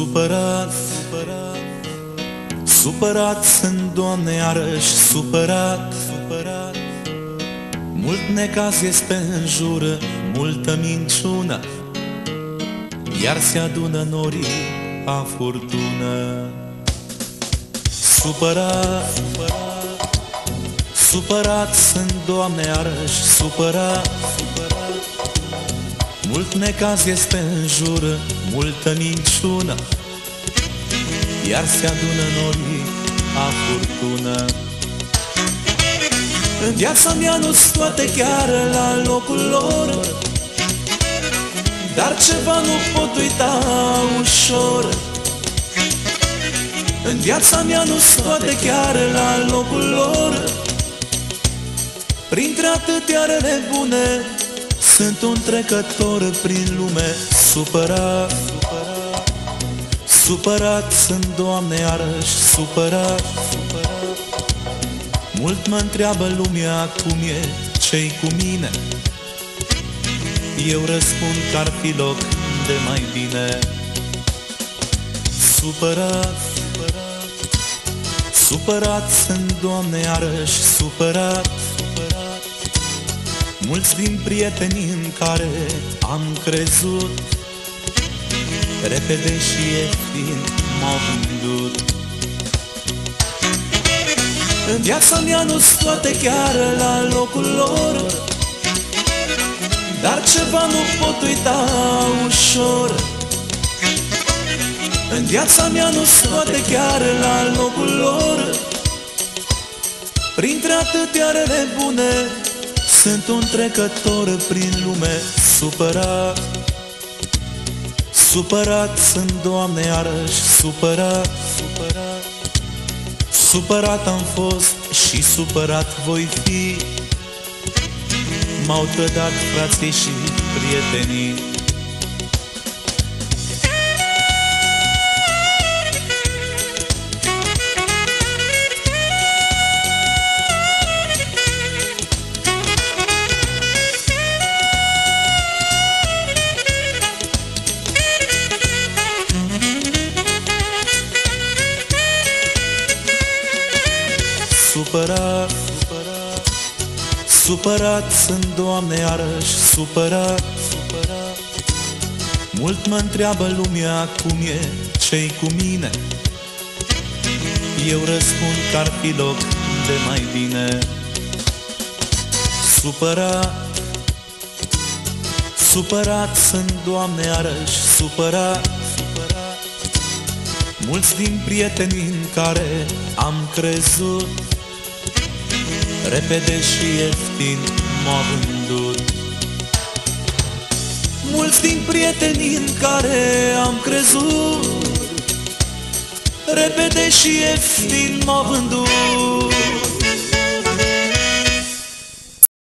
Supărat, supărat sunt, Doamne, iarăși supărat. Mult necaz este în jură, multă minciună, iar se adună norii a furtună. Supărat, supărat sunt, Doamne, iarăși supărat. Mult necaz este în jură, multă minciună, iar se adună norii a furtună. În viața mea nu-s toate chiar la locul lor, dar ceva nu pot uita ușor. În viața mea nu-s toate chiar la locul lor, printre atâtea rele bune sunt un trecător prin lume. Supărat, supărat sunt, Doamne, iarăși supărat. Mult mă întreabă lumea cum e, ce-i cu mine. Eu răspund că ar fi loc de mai bine. Supărat, supărat sunt, Doamne, iarăși supărat. Mulți din prietenii în care am crezut, repede și ieftin m-au vândut. În viața mea nu-s toate chiar la locul lor, dar ceva nu pot uita ușor. În viața mea nu-s toate chiar la locul lor, printre atâtea rele bune sunt un trecător prin lume. Supărat, supărat sunt, Doamne, iarăși supărat. Supărat am fost și supărat voi fi, m-au trădat frații și prietenii. Supărat, supărat sunt, Doamne, iarăși supărat. Mult mă întreabă lumea cum e, ce-i cu mine. Eu răspund că ar fi loc de mai bine. Supărat, supărat sunt, Doamne, iarăși supărat. Mulți din prietenii în care am crezut, repede și ieftin m-au vândut. Mulți din prietenii în care am crezut, repede și ieftin m-au vândut.